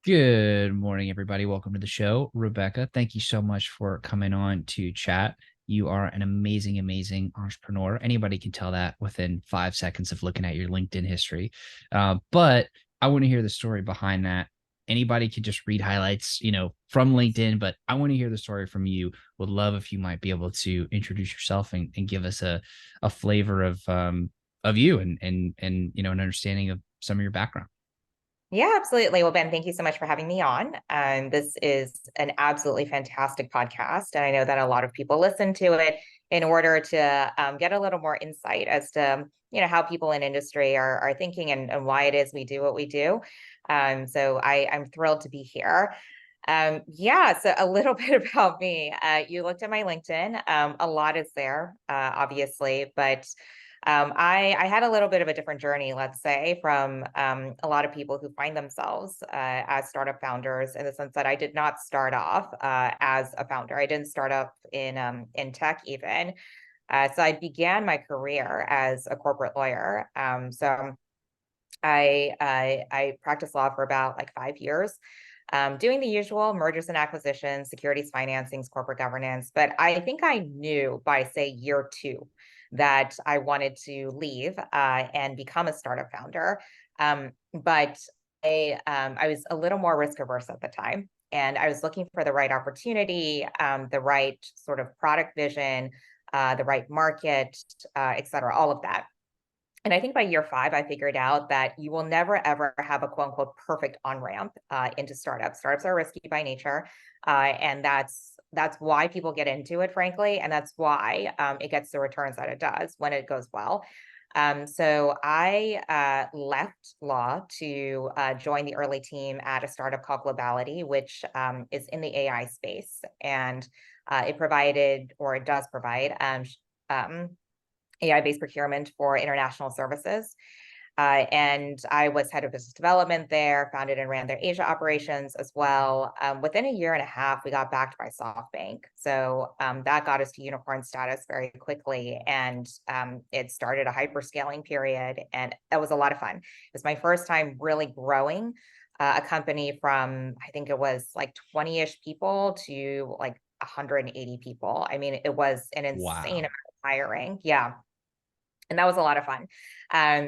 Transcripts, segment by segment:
Good morning, everybody. Welcome to the show. Rebecca, thank you so much for coming on to chat. You are an amazing, amazing entrepreneur. Anybody can tell that within 5 seconds of looking at your LinkedIn history. But I want to hear the story behind that. Anybody could just read highlights, from LinkedIn, but I want to hear the story from you. Would love if you might be able to introduce yourself and give us a flavor of you and an understanding of some of your background. Yeah, absolutely. Well, Ben, thank you so much for having me on. This is an absolutely fantastic podcast, and I know that a lot of people listen to it in order to get a little more insight as to how people in industry are thinking and why it is we do what we do. So I'm thrilled to be here. Yeah, so a little bit about me. You looked at my LinkedIn. A lot is there, obviously, but I had a little bit of a different journey, let's say, from a lot of people who find themselves as startup founders, in the sense that I did not start off as a founder. I didn't start up in tech even. So I began my career as a corporate lawyer. So I practiced law for about like 5 years, doing the usual mergers and acquisitions, securities financings, corporate governance. But I think I knew by, say, year two that I wanted to leave and become a startup founder. But I was a little more risk averse at the time. And I was looking for the right opportunity, the right sort of product vision, the right market, et cetera, all of that. And I think by year five, I figured out that you will never, ever have a quote unquote perfect on ramp into startups. Startups are risky by nature. And that's why people get into it, frankly. And that's why it gets the returns that it does when it goes well. So I left law to join the early team at a startup called Globality, which is in the AI space. And it provided, or it does provide, AI-based procurement for international services. And I was head of business development there, founded and ran their Asia operations as well. Within a year and a half, we got backed by SoftBank. So that got us to unicorn status very quickly. And it started a hyperscaling period. And that was a lot of fun. It was my first time really growing a company from, I think it was like 20-ish people to like 180 people. I mean, it was an insane amount Wow. of hiring. Yeah. And that was a lot of fun.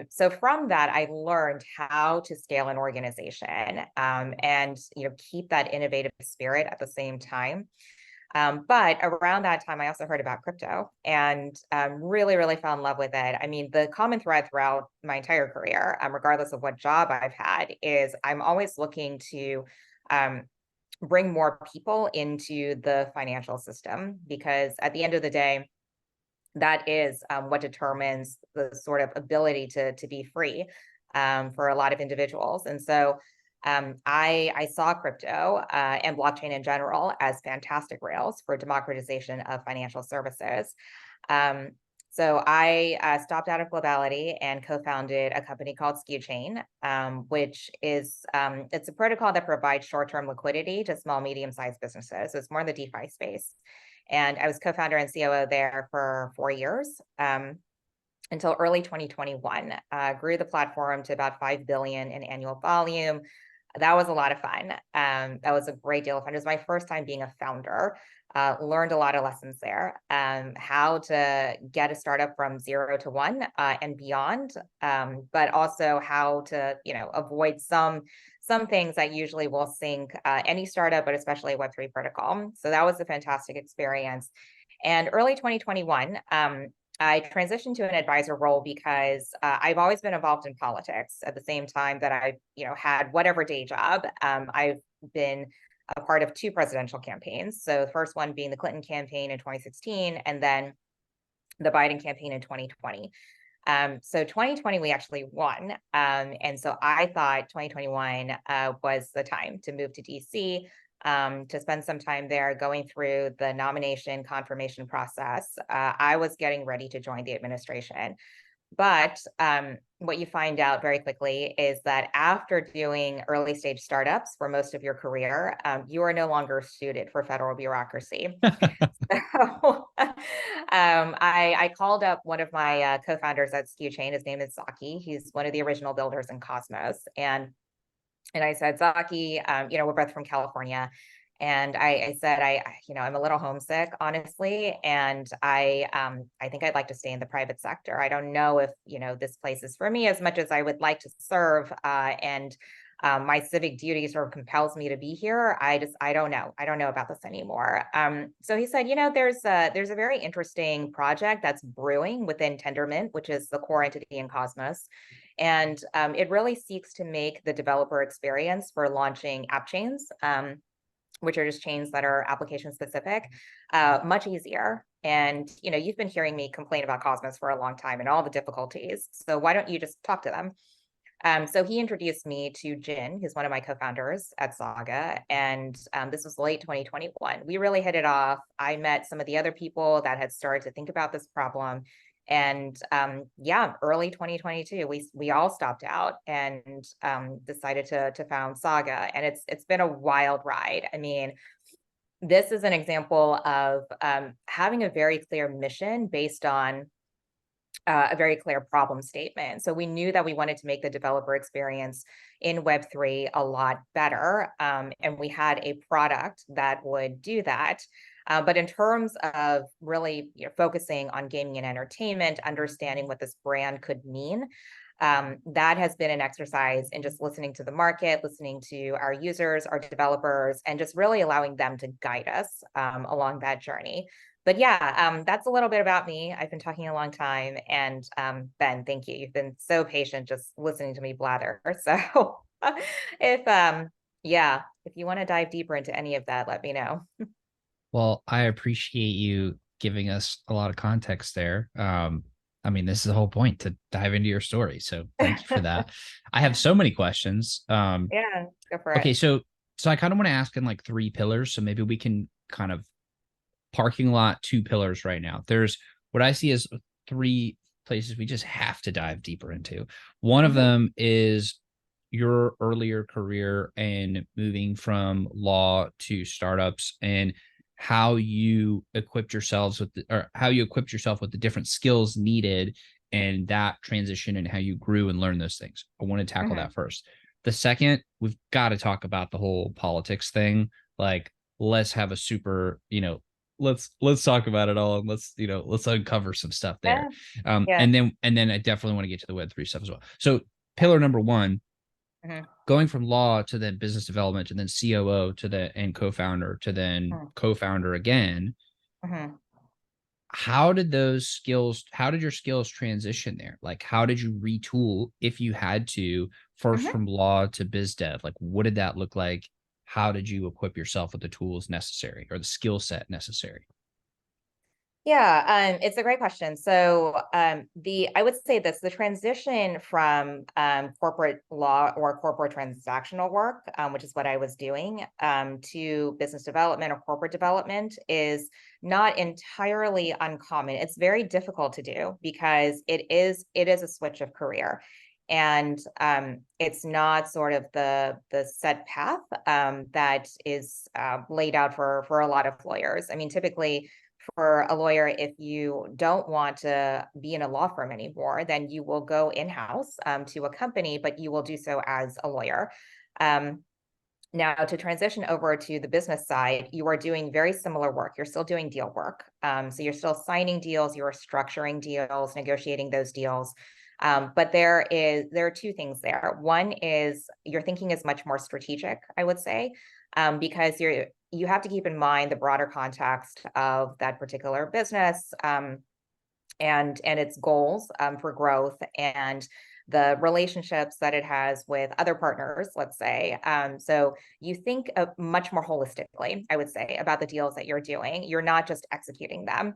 So from that, I learned how to scale an organization and keep that innovative spirit at the same time. But around that time, I also heard about crypto and really, really fell in love with it. I mean, the common thread throughout my entire career, regardless of what job I've had, is I'm always looking to um, bring more people into the financial system, because at the end of the day, that is what determines the sort of ability to be free for a lot of individuals. And so I saw crypto and blockchain in general as fantastic rails for democratization of financial services. Um, so I stopped out of Globality and co-founded a company called Skuchain, which is it's a protocol that provides short-term liquidity to small, medium-sized businesses. So it's more in the DeFi space. And I was co-founder and COO there for 4 years until early 2021. Grew the platform to about 5 billion in annual volume. That was a lot of fun. That was a great deal of fun. It was my first time being a founder. Learned a lot of lessons there. How to get a startup from 0 to 1 and beyond, but also how to avoid some things that usually will sink any startup, but especially a Web3 protocol. So that was a fantastic experience. And early 2021, I transitioned to an advisor role because I've always been involved in politics at the same time that I've, had whatever day job. I've been a part of two presidential campaigns. So the first one being the Clinton campaign in 2016, and then the Biden campaign in 2020. So 2020, we actually won. And so I thought 2021 was the time to move to DC, to spend some time there going through the nomination confirmation process. I was getting ready to join the administration. But what you find out very quickly is that after doing early stage startups for most of your career, you are no longer suited for federal bureaucracy. So, I called up one of my co-founders at Skuchain. His name is Saki. He's one of the original builders in Cosmos. And And I said, Zaki, we're both from California. And I said, I'm a little homesick, honestly. And I think I'd like to stay in the private sector. I don't know if, this place is for me as much as I would like to serve. And my civic duty sort of compels me to be here. I don't know. I don't know about this anymore. So he said, there's a very interesting project that's brewing within Tendermint, which is the core entity in Cosmos. And it really seeks to make the developer experience for launching app chains, which are just chains that are application specific, much easier. And, you've been hearing me complain about Cosmos for a long time and all the difficulties. So why don't you just talk to them? So he introduced me to Jin, who's one of my co-founders at Saga. And this was late 2021. We really hit it off. I met some of the other people that had started to think about this problem. And early 2022, we all stopped out and decided to found Saga. And it's been a wild ride. I mean, this is an example of having a very clear mission based on a very clear problem statement. So we knew that we wanted to make the developer experience in web3 a lot better. And we had a product that would do that. But in terms of really focusing on gaming and entertainment, understanding what this brand could mean, that has been an exercise in just listening to the market, listening to our users, our developers, and just really allowing them to guide us along that journey. But that's a little bit about me. I've been talking a long time. And Ben, thank you. You've been so patient just listening to me blather. So if you want to dive deeper into any of that, let me know. Well, I appreciate you giving us a lot of context there. I mean, this is the whole point, to dive into your story. So thank you for that. I have so many questions. Yeah, go for Okay, it. so I kind of want to ask in like 3 pillars. So maybe we can kind of parking lot, 2 pillars right now. There's what I see as 3 places we just have to dive deeper into. One of them is your earlier career and moving from law to startups, and how you equipped yourselves with how you equipped yourself with the different skills needed, and that transition, and how you grew and learned those things. I want to tackle that first. The second, we've got to talk about the whole politics thing. Like, let's have a super, let's talk about it all, and let's uncover some stuff there. Yeah. And then I definitely want to get to the Web3 stuff as well. So pillar number 1, going from law to then business development, to then COO, to and co-founder, to then co-founder again. How did your skills transition there? Like, how did you retool, if you had to, first from law to biz dev? Like, what did that look like? How did you equip yourself with the tools necessary, or the skill set necessary? Yeah, it's a great question. So I would say this, the transition from corporate law or corporate transactional work, which is what I was doing, to business development or corporate development is not entirely uncommon. It's very difficult to do because it is a switch of career. And it's not sort of the set path that is laid out for a lot of lawyers. I mean, typically, for a lawyer, if you don't want to be in a law firm anymore, then you will go in-house to a company, but you will do so as a lawyer. Now, to transition over to the business side, you are doing very similar work. You're still doing deal work. So you're still signing deals, you're structuring deals, negotiating those deals. But there are 2 things there. One is your thinking is much more strategic, I would say, because you have to keep in mind the broader context of that particular business and its goals for growth, and the relationships that it has with other partners, let's say. So you think of much more holistically, I would say, about the deals that you're doing. You're not just executing them.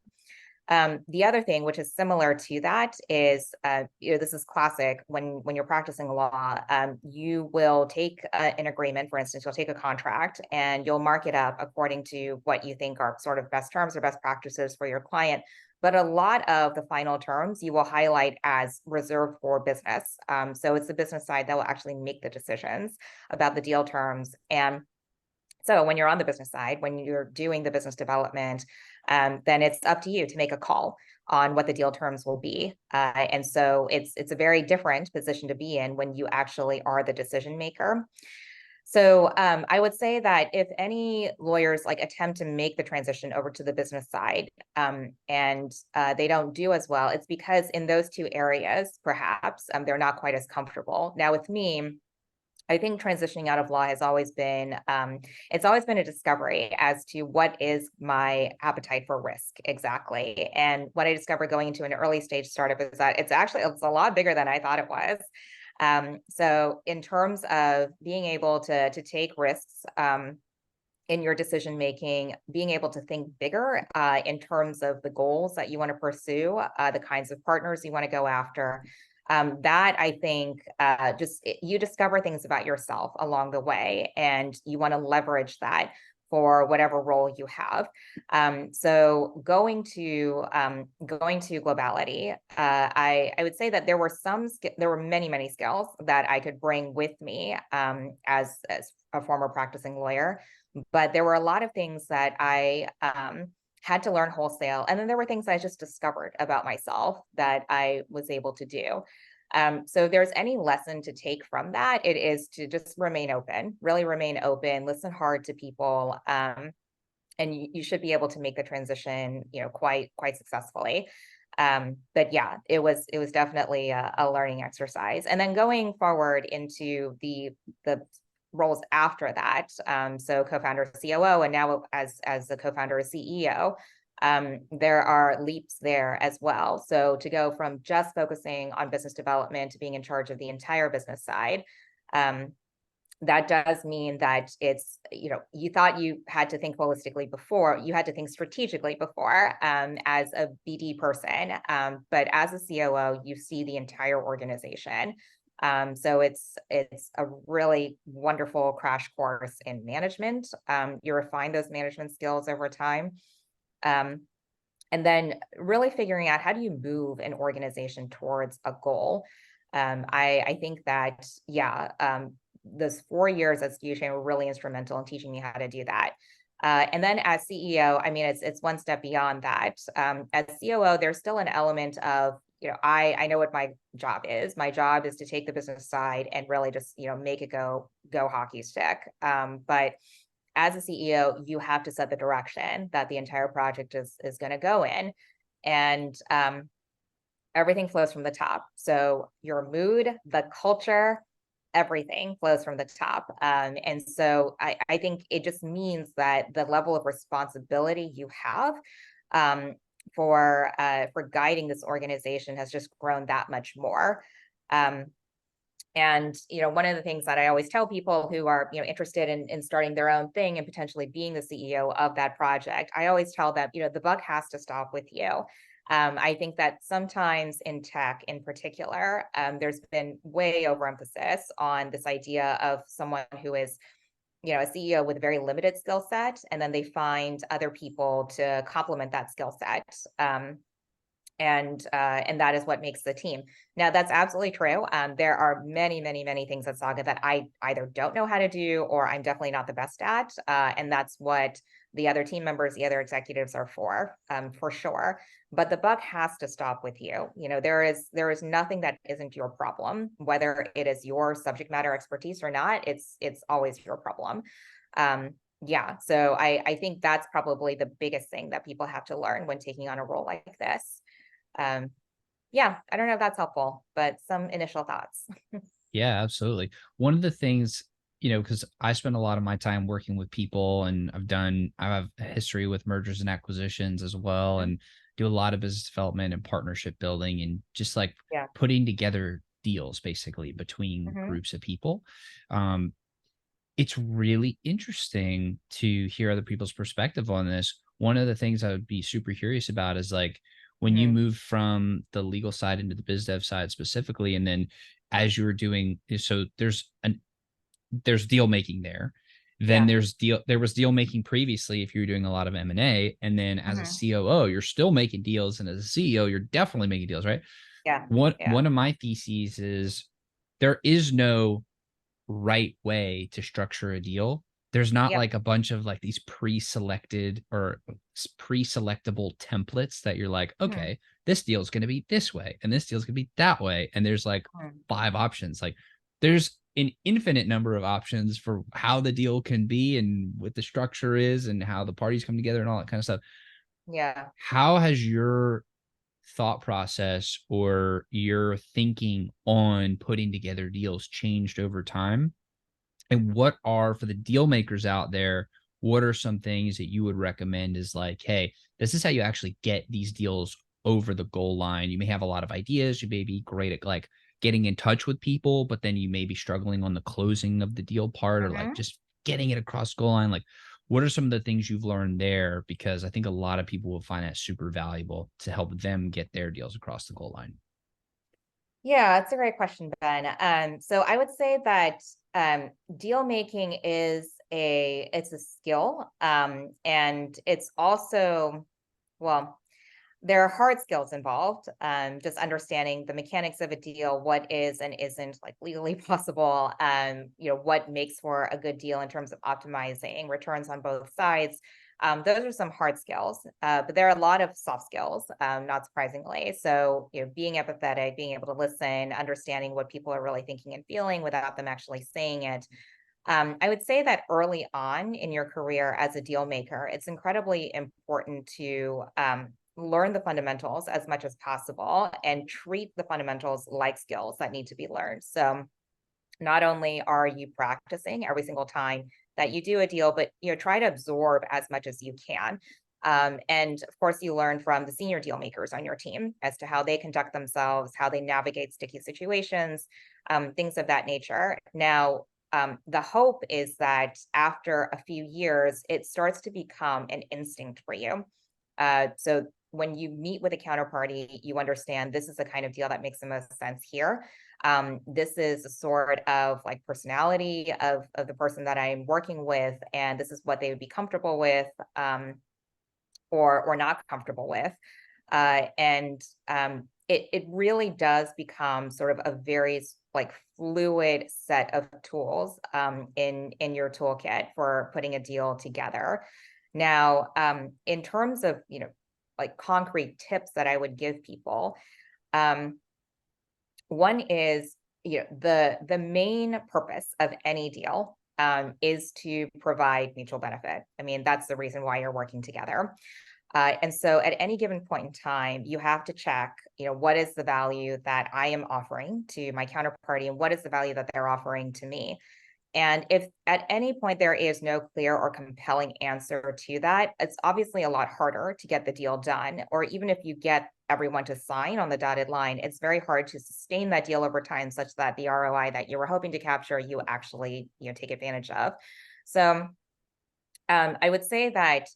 The other thing, which is similar to that, is this is classic when you're practicing law. You will take an agreement, for instance, you'll take a contract and you'll mark it up according to what you think are sort of best terms or best practices for your client. But a lot of the final terms you will highlight as reserved for business. So it's the business side that will actually make the decisions about the deal terms. And So when you're on the business side, when you're doing the business development, then it's up to you to make a call on what the deal terms will be. And so it's a very different position to be in when you actually are the decision maker. So I would say that if any lawyers like attempt to make the transition over to the business side, and they don't do as well, it's because in those two areas, perhaps they're not quite as comfortable. Now with me, I think transitioning out of law has always been, it's always been a discovery as to what is my appetite for risk exactly. And what I discovered going into an early stage startup is that it's a lot bigger than I thought it was. So in terms of being able to take risks, in your decision making, being able to think bigger in terms of the goals that you want to pursue, the kinds of partners you want to go after. That I think you discover things about yourself along the way, and you want to leverage that for whatever role you have. So going to Globality, I would say that there were many skills that I could bring with me as a former practicing lawyer, but there were a lot of things that I had to learn wholesale. And then there were things I just discovered about myself that I was able to do. So if there's any lesson to take from that, it is to just remain open, really remain open, listen hard to people. And you should be able to make the transition, quite successfully. But yeah, it was definitely a learning exercise. And then going forward into the roles after that, so co-founder, COO, and now as the co-founder, CEO, there are leaps there as well. So to go from just focusing on business development to being in charge of the entire business side, that does mean that it's, you thought you had to think holistically before, you had to think strategically before, as a BD person. But as a COO, you see the entire organization. So it's a really wonderful crash course in management. You refine those management skills over time. And then really figuring out, how do you move an organization towards a goal? I think that, those 4 years at Skuchain were really instrumental in teaching me how to do that. And then as CEO, I mean, it's one step beyond that. As COO, there's still an element of, I know what my job is. My job is to take the business side and really just, make it go hockey stick. But as a CEO, you have to set the direction that the entire project is going to go in. And everything flows from the top. So your mood, the culture, everything flows from the top. And so I think it just means that the level of responsibility you have for guiding this organization has just grown that much more. And, one of the things that I always tell people who are, interested in starting their own thing and potentially being the CEO of that project, I always tell them, the buck has to stop with you. I think that sometimes in tech in particular, there's been way overemphasis on this idea of someone who is, a CEO with a very limited skill set, and then they find other people to complement that skill set. And that is what makes the team. Now, that's absolutely true. There are many things at Saga that I either don't know how to do, or I'm definitely not the best at. And that's what the other team members, the other executives are for sure. But the buck has to stop with you. There is nothing that isn't your problem, whether it is your subject matter expertise or not. It's always your problem. So I think that's probably the biggest thing that people have to learn when taking on a role like this. I don't know if that's helpful, but some initial thoughts. Yeah, absolutely. One of the things, because I spend a lot of my time working with people, and I have a history with mergers and acquisitions as well, and do a lot of business development and partnership building, and just like putting together deals basically between groups of people. It's really interesting to hear other people's perspective on this. One of the things I would be super curious about is like, when you move from the legal side into the biz dev side specifically, and then as you were doing, so there's deal making there, then there was deal making previously if you were doing a lot of M&A, and then as a COO, you're still making deals, and as a CEO, you're definitely making deals, right? One of my theses is there is no right way to structure a deal. There's not Yep. like a bunch of like these pre-selected or pre-selectable templates that you're like, Mhm. okay, this deal's going to be this way and this deal's going to be that way. And there's like Mhm. 5 options. Like there's an infinite number of options for how the deal can be and what the structure is and how the parties come together and all that kind of stuff. Yeah. How has your thought process or your thinking on putting together deals changed over time? And what are, for the deal makers out there, what are some things that you would recommend is like, hey, this is how you actually get these deals over the goal line. You may have a lot of ideas. You may be great at like getting in touch with people, but then you may be struggling on the closing of the deal part or like Mhm. just getting it across goal line. Like, what are some of the things you've learned there? Because I think a lot of people will find that super valuable to help them get their deals across the goal line. Yeah, that's a great question, Ben. So I would say that deal making is it's a skill, and it's also, well, there are hard skills involved. Just understanding the mechanics of a deal, what is and isn't like legally possible. What makes for a good deal in terms of optimizing returns on both sides. Those are some hard skills, but there are a lot of soft skills, not surprisingly. So, being empathetic, being able to listen, understanding what people are really thinking and feeling without them actually saying it. I would say that early on in your career as a deal maker, it's incredibly important to learn the fundamentals as much as possible and treat the fundamentals like skills that need to be learned. So not only are you practicing every single time that you do a deal, but try to absorb as much as you can. And of course, you learn from the senior deal makers on your team as to how they conduct themselves, how they navigate sticky situations, things of that nature. Now, the hope is that after a few years, it starts to become an instinct for you. So when you meet with a counterparty, you understand this is the kind of deal that makes the most sense here. This is a sort of like personality of the person that I'm working with, and this is what they would be comfortable with, or not comfortable with. And it really does become sort of a very like fluid set of tools in your toolkit for putting a deal together. Now, in terms of like concrete tips that I would give people, um, one is, the main purpose of any deal is to provide mutual benefit. I mean, that's the reason why you're working together. And so at any given point in time, you have to check, what is the value that I am offering to my counterparty and what is the value that they're offering to me. And if at any point there is no clear or compelling answer to that, it's obviously a lot harder to get the deal done. Or even if you get everyone to sign on the dotted line, it's very hard to sustain that deal over time such that the ROI that you were hoping to capture, you actually, take advantage of. So I would say that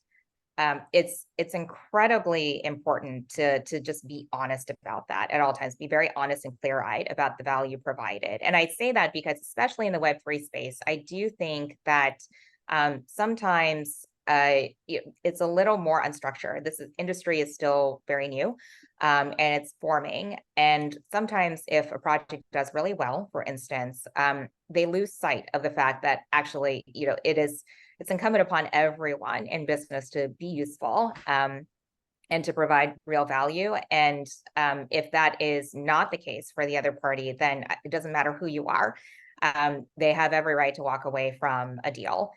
it's incredibly important to just be honest about that at all times. Be very honest and clear eyed about the value provided. And I say that because, especially in the Web3 space, I do think that sometimes it's a little more unstructured. Industry is still very new, and it's forming. And sometimes, if a project does really well, for instance, they lose sight of the fact that actually, it's incumbent upon everyone in business to be useful, and to provide real value. And if that is not the case for the other party, then it doesn't matter who you are. They have every right to walk away from a deal.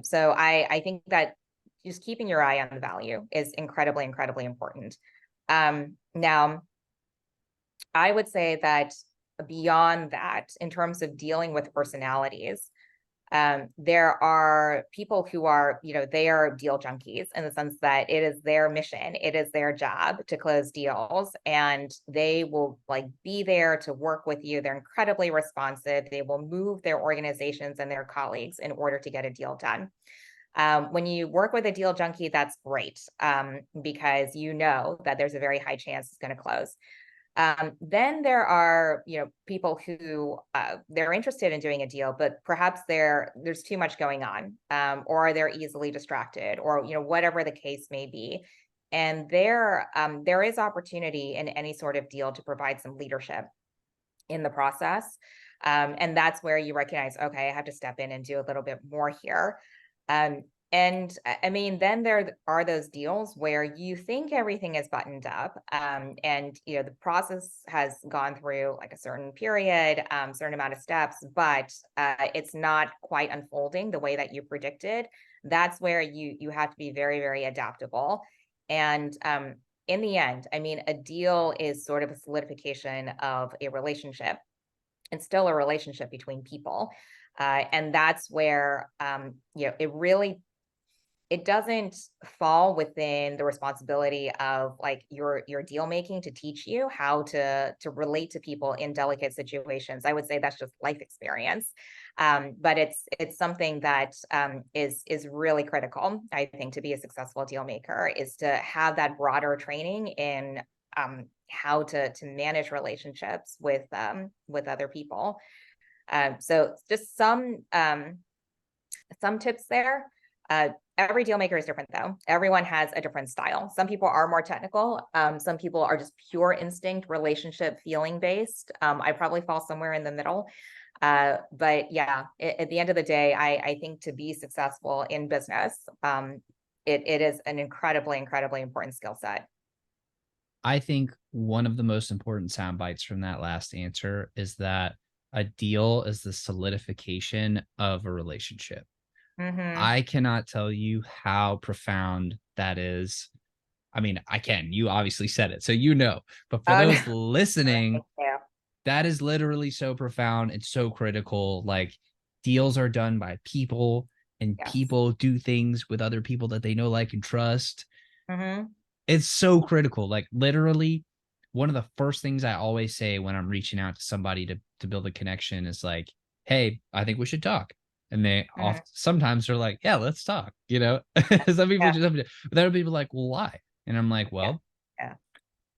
So I think that just keeping your eye on the value is incredibly, incredibly important. Now, I would say that beyond that, in terms of dealing with personalities, there are people who are, they are deal junkies in the sense that it is their mission, it is their job to close deals, and they will like be there to work with you. They're incredibly responsive. They will move their organizations and their colleagues in order to get a deal done. When you work with a deal junkie, that's great, because you know that there's a very high chance it's going to close. Then there are, people who they're interested in doing a deal, but perhaps there's too much going on, or they're easily distracted, or whatever the case may be. And there is opportunity in any sort of deal to provide some leadership in the process. And that's where you recognize, okay, I have to step in and do a little bit more here. Um, and I mean, then there are those deals where you think everything is buttoned up, and the process has gone through like a certain period, certain amount of steps, but it's not quite unfolding the way that you predicted. That's where you have to be very, very adaptable. And in the end, I mean, a deal is sort of a solidification of a relationship. It's still a relationship between people. And that's where it doesn't fall within the responsibility of like your deal making to teach you how to relate to people in delicate situations. I would say that's just life experience. But it's something that is really critical, I think, to be a successful deal maker, is to have that broader training in how to manage relationships with other people. So just some tips there. Every deal maker is different, though. Everyone has a different style. Some people are more technical. Some people are just pure instinct, relationship, feeling based. I probably fall somewhere in the middle. But yeah, at the end of the day, I think to be successful in business, it is an incredibly, incredibly important skill set. I think one of the most important sound bites from that last answer is that a deal is the solidification of a relationship. Mm-hmm. I cannot tell you how profound that is. I mean, I can. You obviously said it, so you know. But for Oh, no. those listening, Thank you. that is literally so profound and so critical. Like, deals are done by people, and Yes. people do things with other people that they know, like, and trust. Mm-hmm. It's so critical. Like, literally, one of the first things I always say when I'm reaching out to somebody to build a connection is like, "Hey, I think we should talk." And they Mm-hmm. oft sometimes they're like, "Yeah, let's talk." You know, some people Yeah. just have to, but there are people like, "Well, why?" And I'm like, Yeah. "Well, Yeah.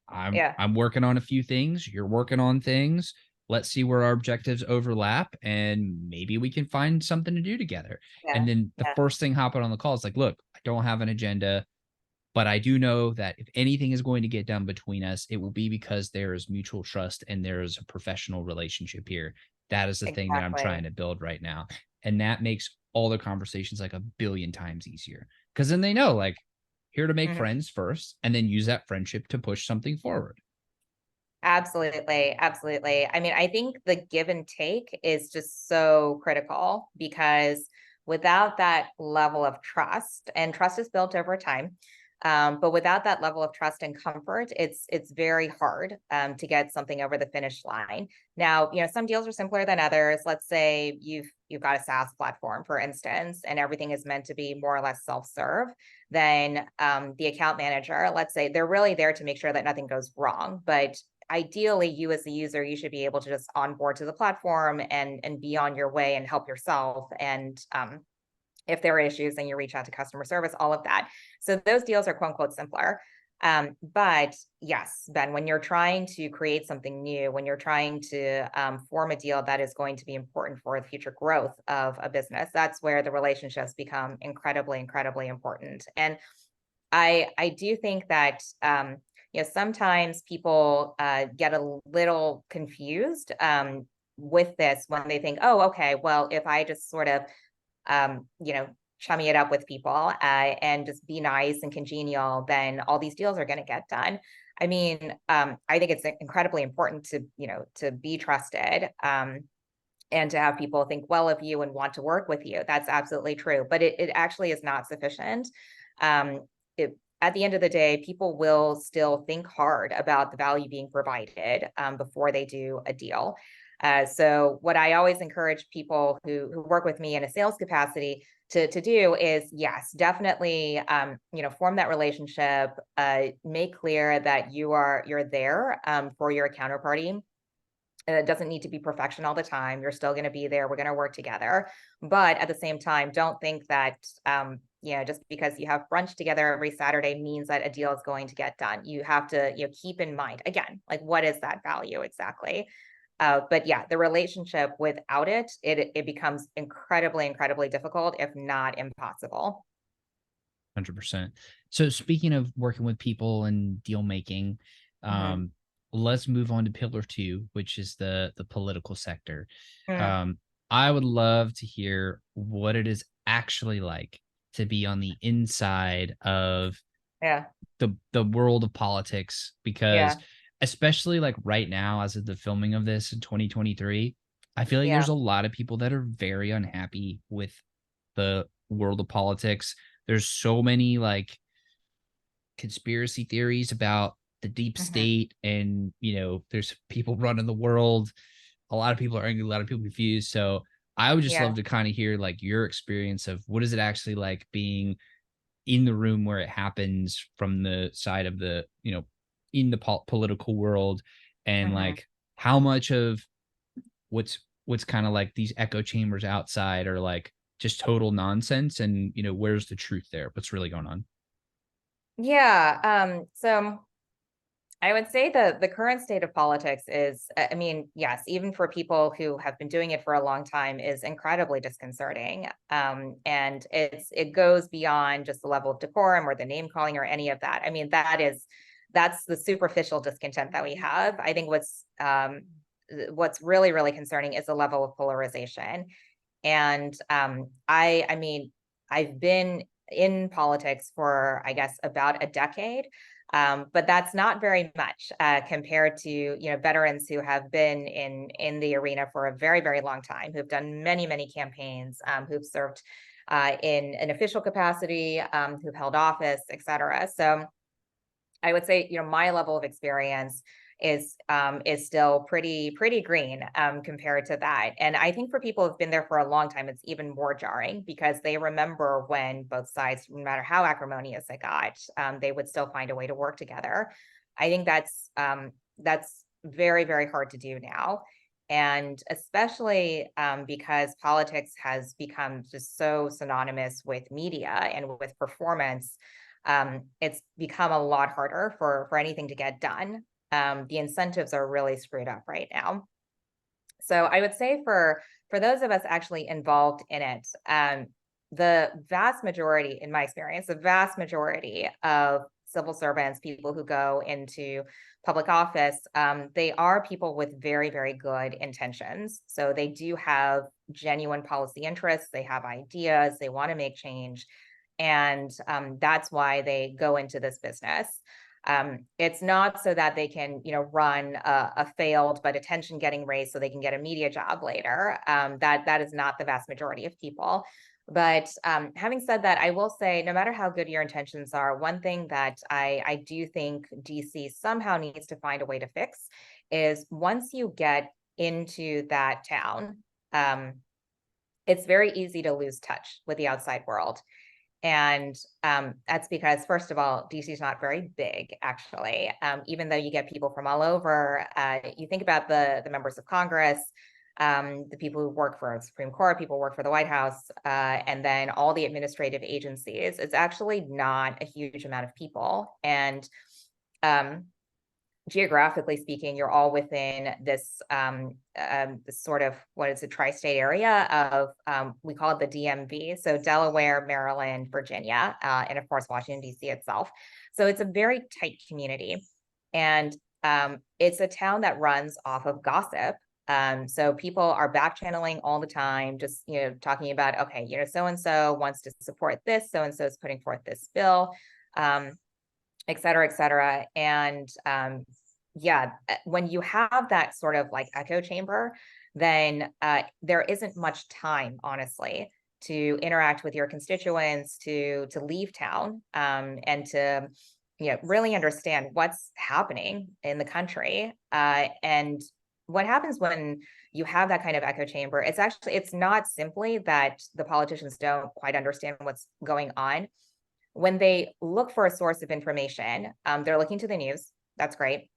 I'm Yeah. I'm working on a few things. You're working on things. Let's see where our objectives overlap, and maybe we can find something to do together." Yeah. And then the Yeah. first thing hopping on the call is like, "Look, I don't have an agenda. But I do know that if anything is going to get done between us, it will be because there is mutual trust and there is a professional relationship here. That is the thing that I'm Exactly. trying to build right now." And that makes all the conversations like a billion times easier, because then they know, like, here to make Mhm. friends first and then use that friendship to push something forward. Absolutely, absolutely. I mean, I think the give and take is just so critical, because without that level of trust, and trust is built over time, but without that level of trust and comfort, it's very hard to get something over the finish line. Now, some deals are simpler than others. Let's say you've got a SaaS platform, for instance, and everything is meant to be more or less self-serve. Then the account manager, let's say, they're really there to make sure that nothing goes wrong, but ideally, you as the user, you should be able to just onboard to the platform and be on your way and help yourself. And if there are issues, then you reach out to customer service, all of that. So those deals are quote unquote simpler. But yes, Ben, when you're trying to create something new, when you're trying to form a deal that is going to be important for the future growth of a business, that's where the relationships become incredibly, incredibly important. And I do think that sometimes people get a little confused with this when they think, oh, okay, well, if I just sort of chummy it up with people and just be nice and congenial, then all these deals are going to get done. I mean, I think it's incredibly important to be trusted. And to have people think well of you and want to work with you. That's absolutely true. But it actually is not sufficient. Um, at the end of the day, people will still think hard about the value being provided before they do a deal. So what I always encourage people who work with me in a sales capacity to do is, yes, definitely, form that relationship, make clear that you're there for your counterparty. It doesn't need to be perfection all the time. You're still going to be there. We're going to work together. But at the same time, don't think that, just because you have brunch together every Saturday means that a deal is going to get done. You have to, keep in mind, again, like, what is that value exactly? But yeah, the relationship without it becomes incredibly, incredibly difficult, if not impossible. 100%. So speaking of working with people and deal making, Mhm. um, let's move on to pillar two, which is the political sector. Mm, Um, I would love to hear what it is actually like to be on the inside of yeah, the world of politics, because yeah, especially like right now, as of the filming of this in 2023, I feel like there's yeah. a lot of people that are very unhappy with the world of politics. There's so many like conspiracy theories about the deep Hmm. state, and there's people running the world. A lot of people are angry, a lot of people confused. So I would just love Yeah. to kind of hear like your experience of what is it actually like being in the room where it happens from the side of the in the political world, and Hmm. like how much of what's kind of like these echo chambers outside are like just total nonsense, and where's the truth there, what's really going on. Yeah. So I would say the current state of politics is, I mean, yes, even for people who have been doing it for a long time, is incredibly disconcerting. And it goes beyond just the level of decorum or the name calling or any of that. I mean, that's the superficial discontent that we have. I think what's really, really concerning is the level of polarization. And I mean, I've been in politics for, I guess, about a decade. But that's not very much compared to veterans who have been in the arena for a very, very long time, who've done many, many campaigns, who've served in an official capacity, who've held office, et cetera. So I would say, my level of experience is still pretty green compared to that. And I think for people who've been there for a long time, it's even more jarring because they remember when both sides, no matter how acrimonious it got, they would still find a way to work together. I think that's very, very hard to do now. And especially because politics has become just so synonymous with media and with performance, it's become a lot harder for anything to get done. The incentives are really screwed up right now. So I would say for those of us actually involved in it, the vast majority, in my experience, the vast majority of civil servants, people who go into public office, they are people with very, very good intentions. So they do have genuine policy interests, they have ideas, they want to make change. And that's why they go into this business. It's not so that they can, run a failed but attention getting race so they can get a media job later. That is not the vast majority of people. But having said that, I will say, no matter how good your intentions are, one thing that I do think DC somehow needs to find a way to fix is once you get into that town, it's very easy to lose touch with the outside world. And that's because, first of all, DC is not very big, actually. Even though you get people from all over, you think about the members of Congress, the people who work for the Supreme Court, people who work for the White House, and then all the administrative agencies. It's actually not a huge amount of people. And um, geographically speaking, you're all within this sort of what is a tri-state area of we call it the DMV, so Delaware, Maryland, Virginia, and of course Washington D.C. itself. So it's a very tight community, and it's a town that runs off of gossip. So people are back channeling all the time, just talking about, okay, so and so wants to support this, so and so is putting forth this bill. Et cetera, et cetera. And yeah, when you have that sort of like echo chamber, then there isn't much time, honestly, to interact with your constituents, to leave town, and to really understand what's happening in the country. And what happens when you have that kind of echo chamber, it's not simply that the politicians don't quite understand what's going on. When they look for a source of information, they're looking to the news. That's great.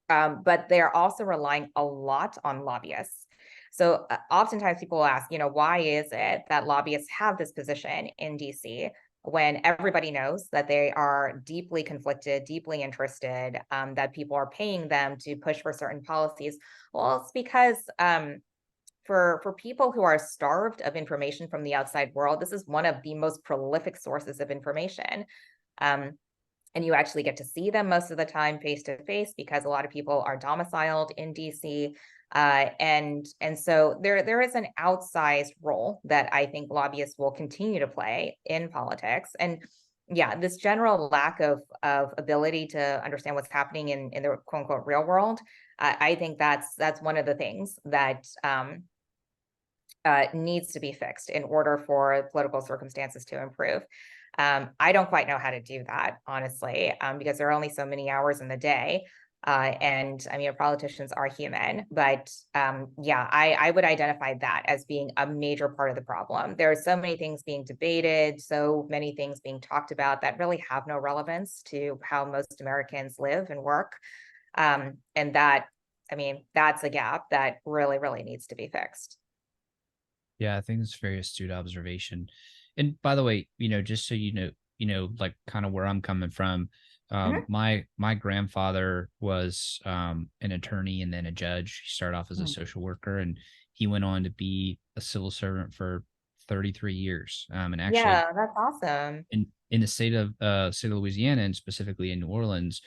But they're also relying a lot on lobbyists. So oftentimes people will ask, why is it that lobbyists have this position in DC when everybody knows that they are deeply conflicted, deeply interested, that people are paying them to push for certain policies? Well, it's because for people who are starved of information from the outside world, this is one of the most prolific sources of information. Um, and you actually get to see them most of the time face to face, because a lot of people are domiciled in DC. And so there is an outsized role that I think lobbyists will continue to play in politics. And yeah, this general lack of ability to understand what's happening in the quote unquote real world, I think that's one of the things that needs to be fixed in order for political circumstances to improve. I don't quite know how to do that, honestly, because there are only so many hours in the day. And I mean, politicians are human, but yeah, I would identify that as being a major part of the problem. There are so many things being debated, so many things being talked about that really have no relevance to how most Americans live and work. And that, I mean, that's a gap that really, really needs to be fixed. Yeah, I think it's a very astute observation. And by the way, just so like kind of where I'm coming from, Mhm. my grandfather was an attorney and then a judge. He started off as a Mm. social worker, and he went on to be a civil servant for 33 years. And actually, Yeah, that's awesome. in the state of Louisiana, and specifically in New Orleans,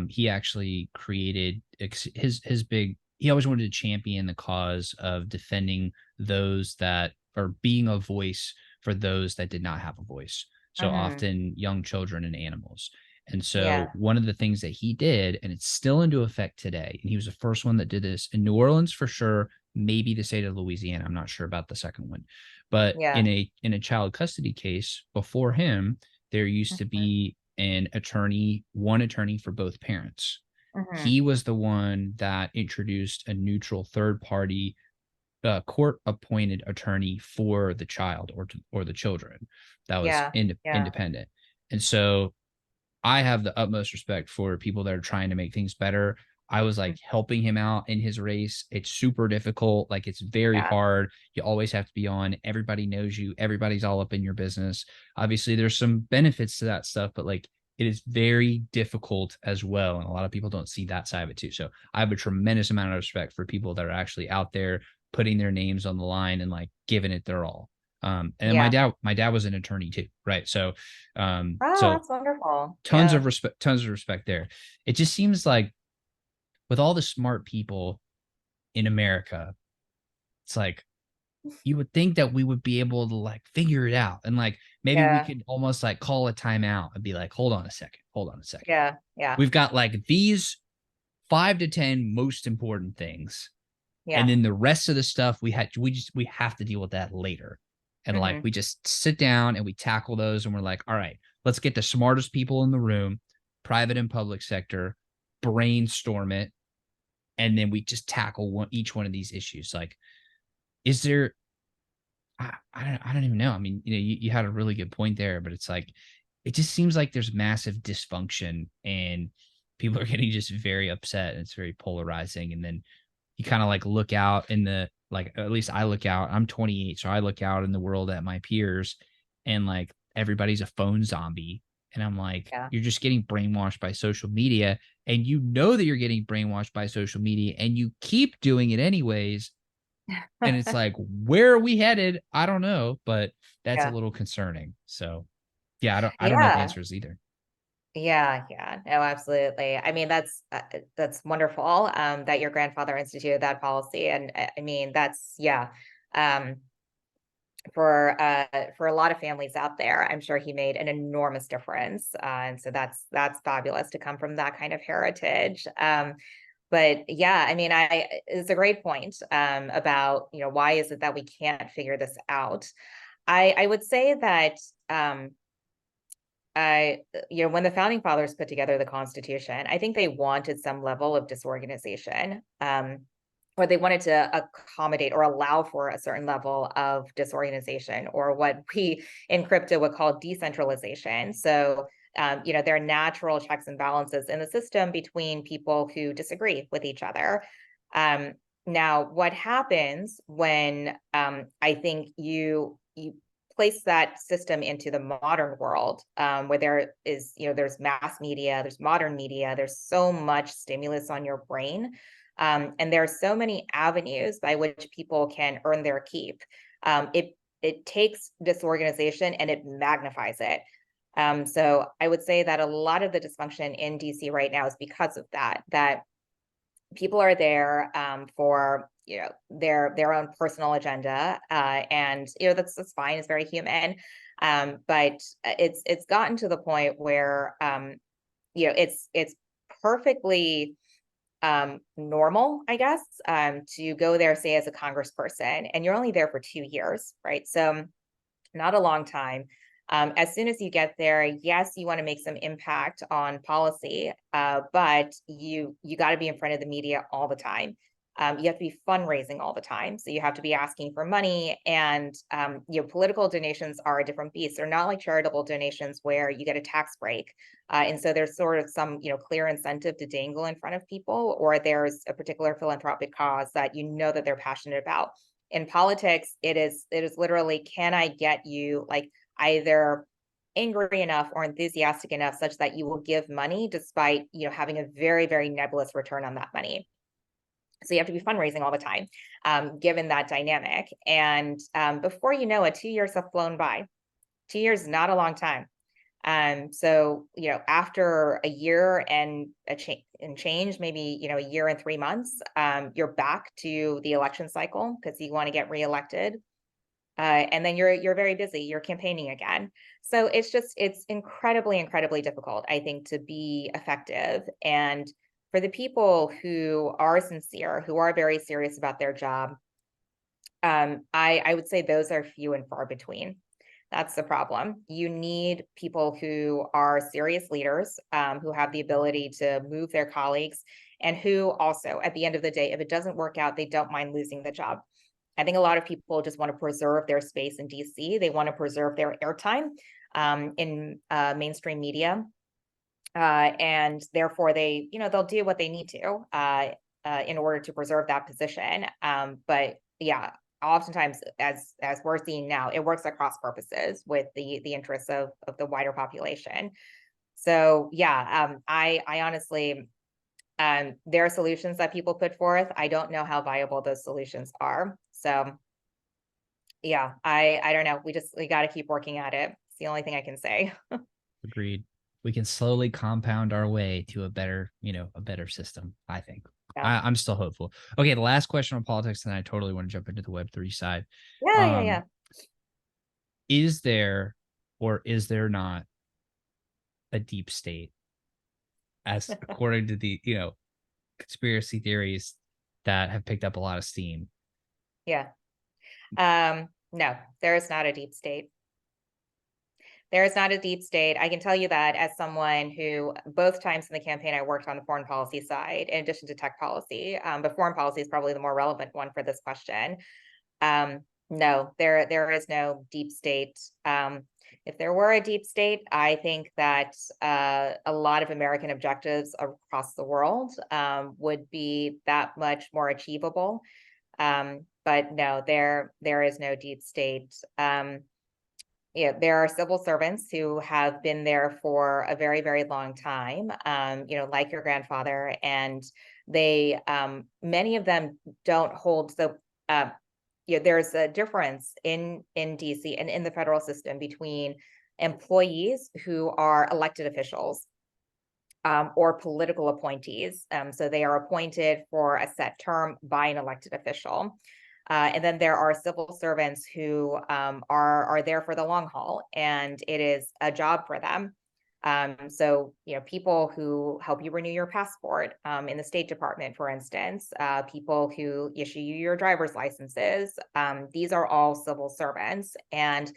he actually created his big. He always wanted to champion the cause of defending those that are being a voice for those that did not have a voice. So Hmm. often young children and animals. And so Yeah. one of the things that he did, and it's still into effect today, and he was the first one that did this in New Orleans for sure, maybe the state of Louisiana. I'm not sure about the second one. But Yeah. in a child custody case before him, there used to Mhm. be one attorney for both parents. Mhm. He was the one that introduced a neutral third party court appointed attorney for the child or the children that was Yeah. Yeah. independent. And so I have the utmost respect for people that are trying to make things better. I was Mm. like helping him out in his race. It's super difficult. Like it's very Yeah. hard. You always have to be on. Everybody knows you. Everybody's all up in your business. Obviously, there's some benefits to that stuff, but like it is very difficult as well. And a lot of people don't see that side of it too. So I have a tremendous amount of respect for people that are actually out there putting their names on the line and like giving it their all. And Yeah. my dad was an attorney too, right? Oh, So that's wonderful. tons Yeah. of respect, tons of respect there. It just seems like with all the smart people in America, it's like you would think that we would be able to like figure it out, and like maybe we Yeah. could almost like call a timeout and be like, hold on a second. Yeah. Yeah. We've got like these 5 to 10 most important things, and Yeah. then the rest of the stuff we have to deal with that later. And like Hmm. we just sit down and we tackle those, and we're like, all right, let's get the smartest people in the room, private and public sector, brainstorm it, and then we just tackle each one of these issues. Like, is there I don't even know. I mean, you had a really good point there, but it's like it just seems like there's massive dysfunction and people are getting just very upset, and it's very polarizing. And then you kind of like look out in the like at least I look out. I'm 28, so I look out in the world at my peers, and like everybody's a phone zombie. And I'm like, Yeah. you're just getting brainwashed by social media, and you know that you're getting brainwashed by social media, and you keep doing it anyways. And it's like, where are we headed? I don't know, but that's a Yeah. little concerning. So yeah, I don't know the Yeah. answers either. Yeah. Yeah. No, absolutely. I mean, that's wonderful. That your grandfather instituted that policy, and I mean, that's yeah. Um, for a lot of families out there, I'm sure he made an enormous difference. And so that's fabulous to come from that kind of heritage. But yeah, I mean, I it's a great point about, why is it that we can't figure this out? I would say that when the founding fathers put together the Constitution, I think they wanted some level of disorganization. Or they wanted to accommodate or allow for a certain level of disorganization, or what we in crypto would call decentralization. So, there are natural checks and balances in the system between people who disagree with each other. Um, Now, what happens when I think you place that system into the modern world, where there's mass media, there's modern media, there's so much stimulus on your brain, and there are so many avenues by which people can earn their keep. It takes disorganization and it magnifies it. So I would say that a lot of the dysfunction in DC right now is because of that people are there for their own personal agenda, and that's fine. It's very human, but it's gotten to the point where it's perfectly normal, I guess, to go there, say, as a congressperson, and you're only there for 2 years, right? So not a long time. As soon as you get there, yes, you want to make some impact on policy, but you got to be in front of the media all the time. You have to be fundraising all the time, so you have to be asking for money, and political donations are a different beast. They're not like charitable donations where you get a tax break, and so there's sort of some clear incentive to dangle in front of people, or there's a particular philanthropic cause that that they're passionate about. In politics, it is literally, can I get you like either angry enough or enthusiastic enough such that you will give money despite having a very, very nebulous return on that money. So you have to be fundraising all the time, given that dynamic. And before you know it, 2 years have flown by. 2 years is not a long time. So after a year and change, maybe a year and 3 months, you're back to the election cycle because you want to get reelected. And then you're very busy, you're campaigning again. So it's incredibly, incredibly difficult, I think, to be effective. And for the people who are sincere, who are very serious about their job, I would say those are few and far between. That's the problem. You need people who are serious leaders, who have the ability to move their colleagues, and who also, at the end of the day, if it doesn't work out, they don't mind losing the job. I think a lot of people just want to preserve their space in DC. They want to preserve their airtime in mainstream media. And therefore they'll do what they need to in order to preserve that position. But yeah, oftentimes, as we're seeing now, it works at cross purposes with the interests of the wider population. So yeah, I honestly, there are solutions that people put forth. I don't know how viable those solutions are. So yeah, I don't know. We got to keep working at it. It's the only thing I can say. Agreed. We can slowly compound our way to a better, a better system, I think. Yeah. I'm still hopeful. Okay, the last question on politics, and I totally want to jump into the Web3 side. Yeah. Is there or is there not a deep state, as according to the, conspiracy theories that have picked up a lot of steam? Yeah. No, there is not a deep state. There is not a deep state. I can tell you that as someone who, both times in the campaign, I worked on the foreign policy side, in addition to tech policy. But foreign policy is probably the more relevant one for this question. No, there is no deep state. If there were a deep state, I think that a lot of American objectives across the world would be that much more achievable. But no, there is no deep state. There are civil servants who have been there for a very, very long time, like your grandfather, and they, many of them don't hold. So, there's a difference in DC and in the federal system between employees who are elected officials or political appointees. So they are appointed for a set term by an elected official. And then there are civil servants who are there for the long haul, and it is a job for them. So people who help you renew your passport in the State Department, for instance, people who issue you your driver's licenses. These are all civil servants, and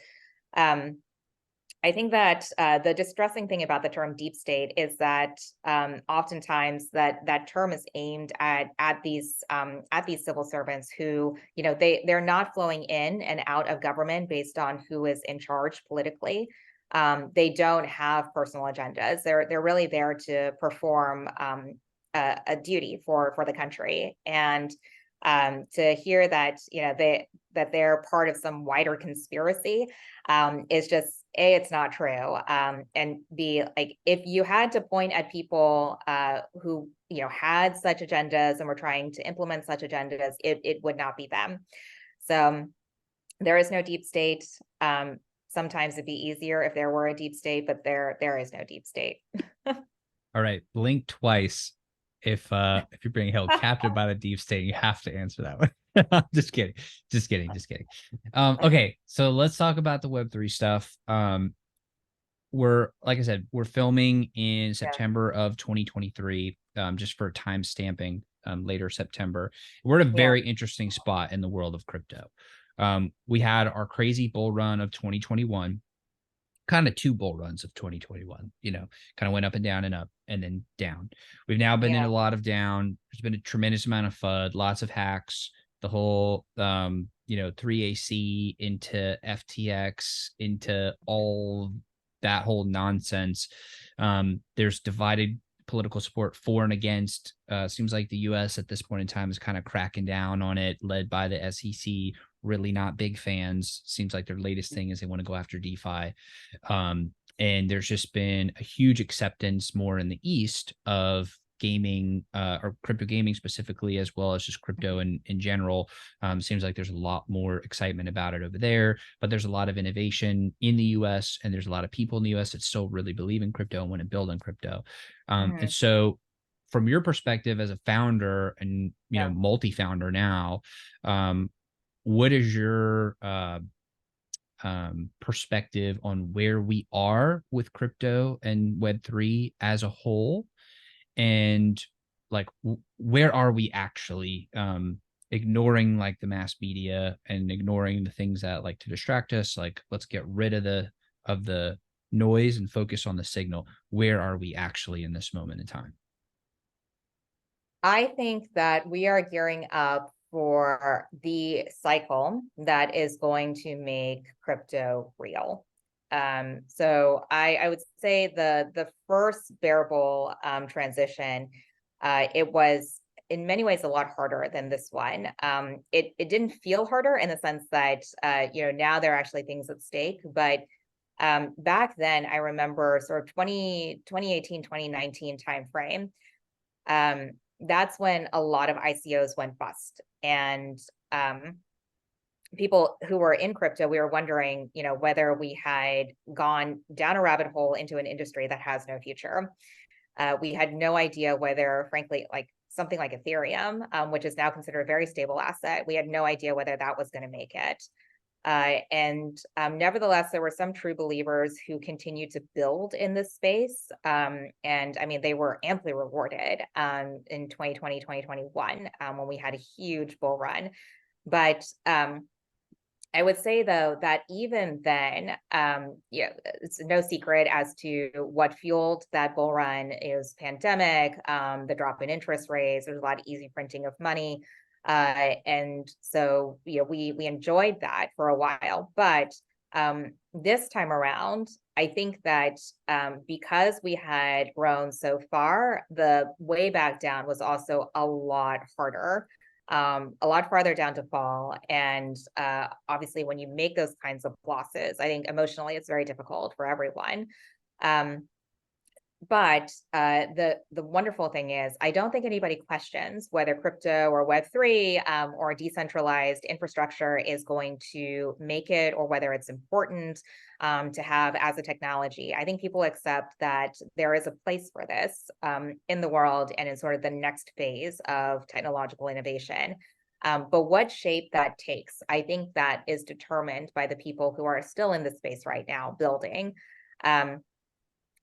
I think that the distressing thing about the term deep state is that oftentimes that term is aimed at these civil servants who they're not flowing in and out of government based on who is in charge politically. They don't have personal agendas. They're really there to perform a duty for the country, and to hear that they're part of some wider conspiracy is just A, it's not true, and B, like, if you had to point at people who had such agendas and were trying to implement such agendas, it would not be them. So there is no deep state. sometimes it'd be easier if there were a deep state, but there is no deep state. All right, blink twice if you're being held captive by the deep state. You have to answer that one. Just kidding. Okay, so let's talk about the Web3 stuff. We're, like I said, we're filming in September of 2023, just for time stamping, later September. We're at a very interesting spot in the world of crypto. We had our crazy bull run of 2021, kind of two bull runs of 2021, kind of went up and down and up and then down. We've now been in a lot of down. There's been a tremendous amount of FUD, lots of hacks, the whole, 3AC into FTX, into all that whole nonsense. There's divided political support for and against. Seems like the US at this point in time is kind of cracking down on it, led by the SEC. Really not big fans. Seems like their latest thing is they want to go after DeFi. And there's just been a huge acceptance more in the East of gaming, or crypto gaming specifically, as well as just crypto in general. Seems like there's a lot more excitement about it over there, but there's a lot of innovation in the US, and there's a lot of people in the US that still really believe in crypto and want to build on crypto. And so from your perspective as a founder and, multi-founder now, what is your perspective on where we are with crypto and Web3 as a whole? And like, where are we actually, ignoring like the mass media and ignoring the things that like to distract us? Like, let's get rid of the noise and focus on the signal. Where are we actually in this moment in time? I think that we are gearing up for the cycle that is going to make crypto real. So I would say the first bear bull transition, it was in many ways a lot harder than this one. It didn't feel harder in the sense that now there are actually things at stake, but back then I remember sort of 2018, 2019 timeframe. That's when a lot of ICOs went bust. And people who were in crypto, we were wondering, whether we had gone down a rabbit hole into an industry that has no future. We had no idea whether, frankly, like something like Ethereum, which is now considered a very stable asset, we had no idea whether that was going to make it. Nevertheless, there were some true believers who continued to build in this space. And I mean, they were amply rewarded in 2020, 2021, when we had a huge bull run. But I would say, though, that even then, it's no secret as to what fueled that bull run is pandemic, the drop in interest rates. There's a lot of easy printing of money. And so, we enjoyed that for a while, but this time around, I think that because we had grown so far, the way back down was also a lot harder, a lot farther down to fall. And obviously, when you make those kinds of losses, I think emotionally it's very difficult for everyone. But the wonderful thing is, I don't think anybody questions whether crypto or Web3 or decentralized infrastructure is going to make it, or whether it's important to have as a technology. I think people accept that there is a place for this in the world and in sort of the next phase of technological innovation. But what shape that takes, I think that is determined by the people who are still in the space right now building.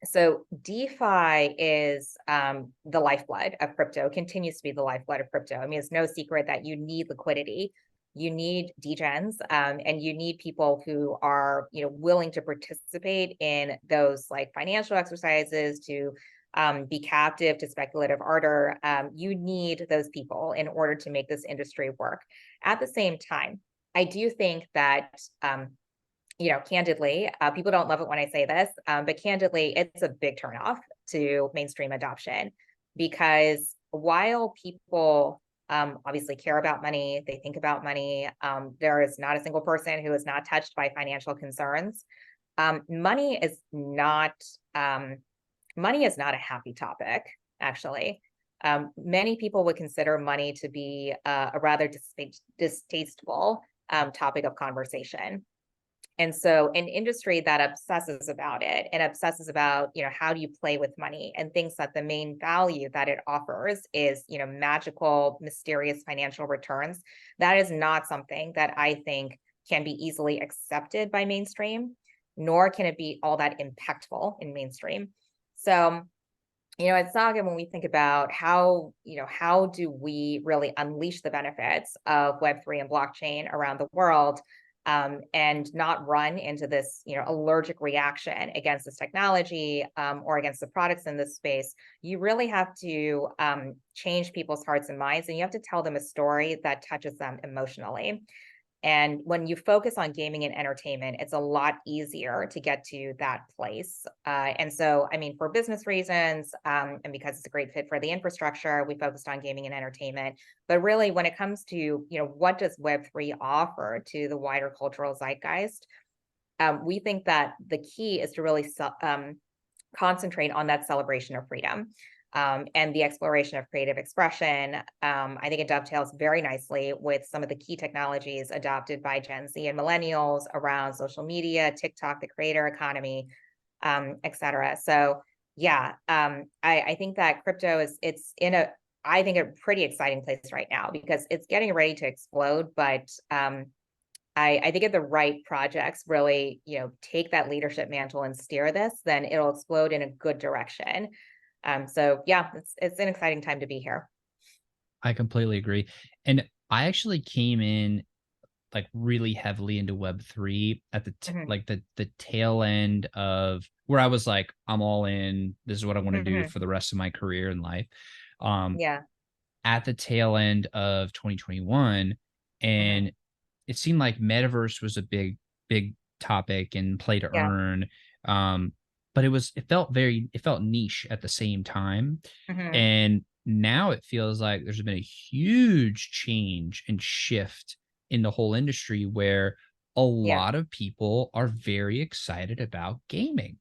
So DeFi is the lifeblood of crypto, continues to be the lifeblood of crypto. I mean, it's no secret that you need liquidity, you need degens, and you need people who are, willing to participate in those like financial exercises, to be captive to speculative ardor. You need those people in order to make this industry work. At the same time, I do think that candidly, people don't love it when I say this, but candidly, it's a big turnoff to mainstream adoption, because while people obviously care about money, they think about money, there is not a single person who is not touched by financial concerns. Money is not a happy topic, actually. Many people would consider money to be a rather distasteful topic of conversation. And so an industry that obsesses about it and obsesses about, how do you play with money and thinks that the main value that it offers is, magical, mysterious financial returns, that is not something that I think can be easily accepted by mainstream, nor can it be all that impactful in mainstream. So, at Saga, when we think about how do we really unleash the benefits of Web3 and blockchain around the world, and not run into this, allergic reaction against this technology, or against the products in this space, you really have to change people's hearts and minds, and you have to tell them a story that touches them emotionally. And when you focus on gaming and entertainment, it's a lot easier to get to that place. And so, I mean, for business reasons, and because it's a great fit for the infrastructure, we focused on gaming and entertainment. But really, when it comes to, what does Web3 offer to the wider cultural zeitgeist, we think that the key is to really concentrate on that celebration of freedom. And the exploration of creative expression. I think it dovetails very nicely with some of the key technologies adopted by Gen Z and millennials around social media, TikTok, the creator economy, et cetera. So yeah, I think that crypto it's in I think, a pretty exciting place right now because it's getting ready to explode. But I think if the right projects really, take that leadership mantle and steer this, then it'll explode in a good direction. So yeah, it's an exciting time to be here. I completely agree. And I actually came in like really heavily into Web3 at the Mhm, like the tail end of where I was like, I'm all in. This is what I want to do mhm, for the rest of my career and life. Um, yeah, at the tail end of 2021, mhm, and it seemed like metaverse was a big topic and play to yeah, earn. But it felt niche at the same time. mhm, And now it feels like there's been a huge change and shift in the whole industry where a yeah, lot of people are very excited about gaming.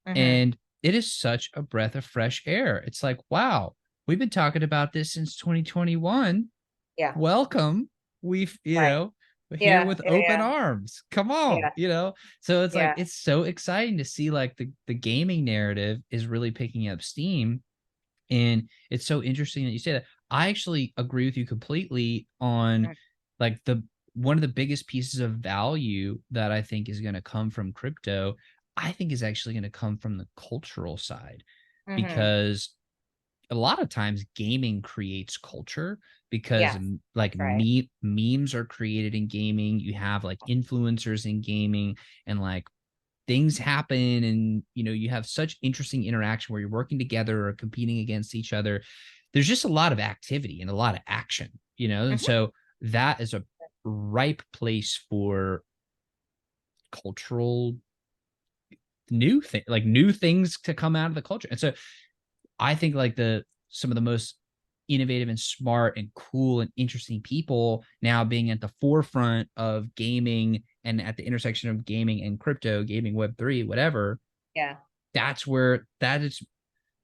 mhm, And it is such a breath of fresh air. It's like, wow, we've been talking about this since 2021. yeah, Welcome. We've, right, we're here yeah, with yeah, open yeah, arms. Come on, yeah, So it's like yeah, it's so exciting to see like the gaming narrative is really picking up steam. And it's so interesting that you say that. I actually agree with you completely on mhm, like the one of the biggest pieces of value that I think is going to come from crypto, I think is actually going to come from the cultural side mhm, because a lot of times gaming creates culture because yes, like that's right. memes are created in gaming. You have like influencers in gaming and like things happen and you have such interesting interaction where you're working together or competing against each other. There's just a lot of activity and a lot of action, and Mhm, so that is a ripe place for cultural new things to come out of the culture. And so I think like the some of the most innovative and smart and cool and interesting people now being at the forefront of gaming and at the intersection of gaming and crypto, gaming, Web3, whatever. yeah, That's where that is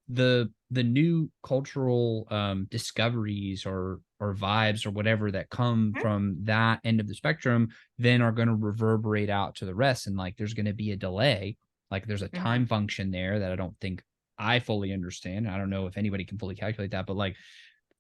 the new cultural discoveries or vibes or whatever that come mhm, from that end of the spectrum then are going to reverberate out to the rest. And like there's going to be a delay, like there's a mhm, time function there that I don't think I fully understand. I don't know if anybody can fully calculate that, but like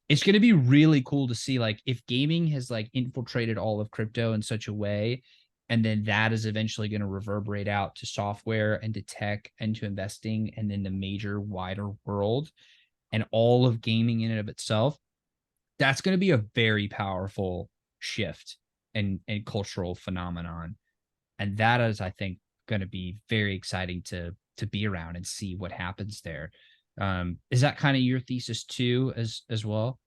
it's going to be really cool to see like if gaming has like infiltrated all of crypto in such a way, and then that is eventually going to reverberate out to software and to tech and to investing and then the major wider world and all of gaming in and of itself. That's going to be a very powerful shift and cultural phenomenon, and that is, I think, going to be very exciting to be around and see what happens there. Is that kind of your thesis too, as well?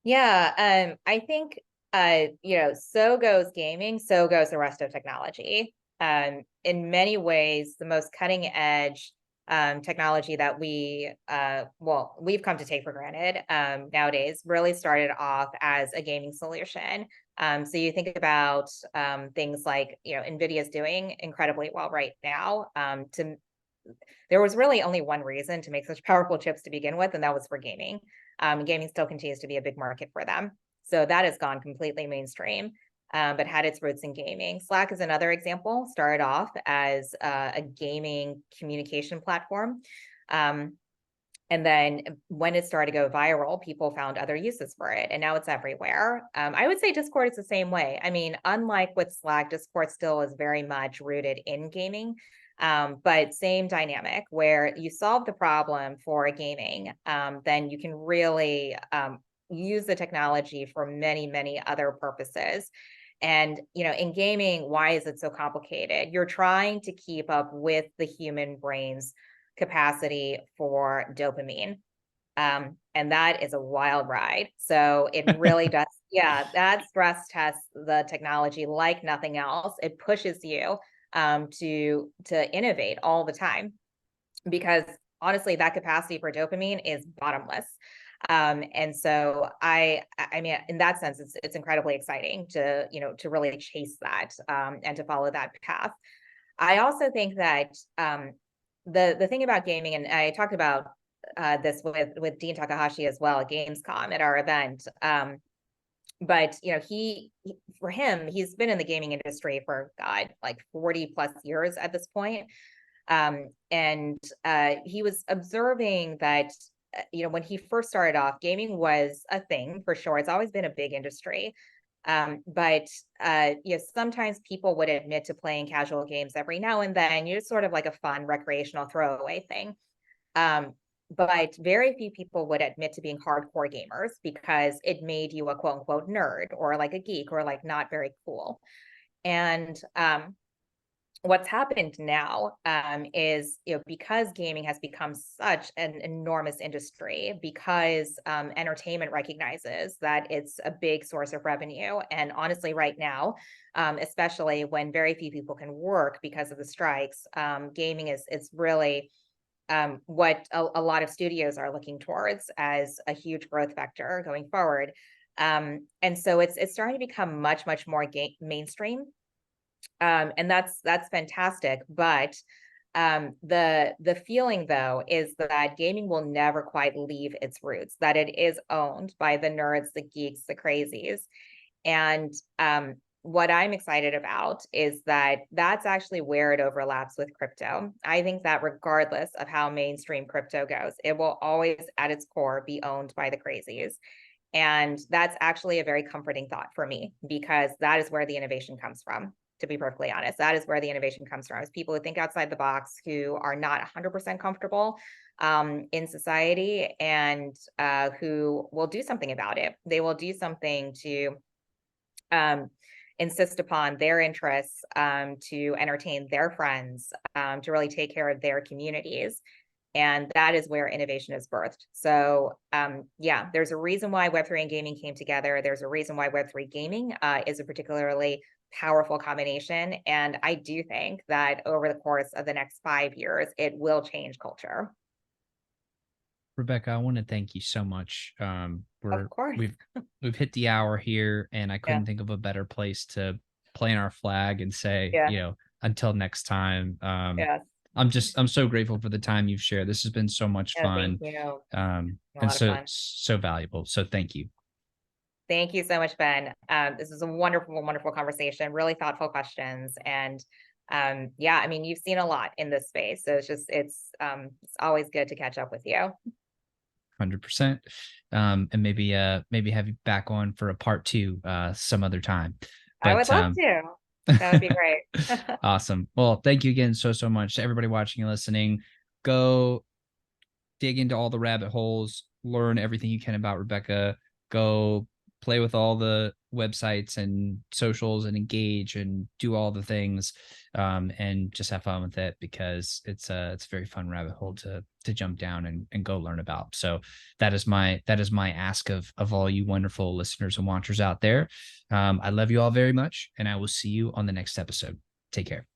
yeah. I think, so goes gaming, so goes the rest of technology. In many ways, the most cutting edge technology that we've come to take for granted nowadays really started off as a gaming solution. So you think about things like, NVIDIA's doing incredibly well right now. There was really only one reason to make such powerful chips to begin with, and that was for gaming. Gaming still continues to be a big market for them. So that has gone completely mainstream. but had its roots in gaming. Slack is another example, started off as a gaming communication platform. And then when it started to go viral, people found other uses for it, and now it's everywhere. I would say Discord is the same way. I mean, unlike with Slack, Discord still is very much rooted in gaming, but same dynamic where you solve the problem for gaming, then you can really use the technology for many, many other purposes. And, in gaming, why is it so complicated? You're trying to keep up with the human brain's capacity for dopamine. And that is a wild ride. So it really does, yeah, that stress tests the technology like nothing else. It pushes you to innovate all the time, because honestly, that capacity for dopamine is bottomless. And so I mean, in that sense, it's incredibly exciting to really chase that, and to follow that path. I also think that the thing about gaming, and I talked about this with Dean Takahashi as well at Gamescom at our event. But for him, he's been in the gaming industry for God, like 40 plus years at this point. And he was observing that when he first started off, gaming was a thing for sure. It's always been a big industry. But sometimes people would admit to playing casual games every now and then. It's sort of like a fun recreational throwaway thing. But very few people would admit to being hardcore gamers because it made you a quote unquote nerd or like a geek or like not very cool. And what's happened now is, because gaming has become such an enormous industry, because entertainment recognizes that it's a big source of revenue. And honestly, right now, especially when very few people can work because of the strikes, gaming is really what a lot of studios are looking towards as a huge growth vector going forward. And so it's starting to become much, much more mainstream. And that's fantastic. But the feeling though is that gaming will never quite leave its roots, that it is owned by the nerds, the geeks, the crazies. And what I'm excited about is that that's actually where it overlaps with crypto. I think that regardless of how mainstream crypto goes, it will always at its core be owned by the crazies. And that's actually a very comforting thought for me, because that is where the innovation comes from. To be perfectly honest, that is where the innovation comes from, is people who think outside the box, who are not 100% comfortable in society, and who will do something about it. They will do something to insist upon their interests, to entertain their friends, to really take care of their communities. And that is where innovation is birthed. So yeah, there's a reason why Web3 and gaming came together. There's a reason why Web3 gaming is a particularly powerful combination. And I do think that over the course of the next 5 years, it will change culture. Rebecca, I want to thank you so much. Of course. We've hit the hour here, and I couldn't Yeah. think of a better place to plant our flag and say, Yeah. until next time. Yeah. I'm so grateful for the time you've shared. This has been so much Yeah. Thank fun, you. A and lot of fun. so valuable. So thank you. Thank you so much, Ben. This was a wonderful, wonderful conversation, really thoughtful questions. And yeah, I mean, you've seen a lot in this space. So it's always good to catch up with you. 100%. And maybe have you back on for a part 2 some other time. I would But love to. That would be great. awesome. Well, thank you again so much to everybody watching and listening. Go dig into all the rabbit holes, learn everything you can about Rebecca. Go play with all the websites and socials and engage and do all the things, and just have fun with it, because it's a very fun rabbit hole to jump down and go learn about. So that is my ask of all you wonderful listeners and watchers out there. I love you all very much, and I will see you on the next episode. Take care.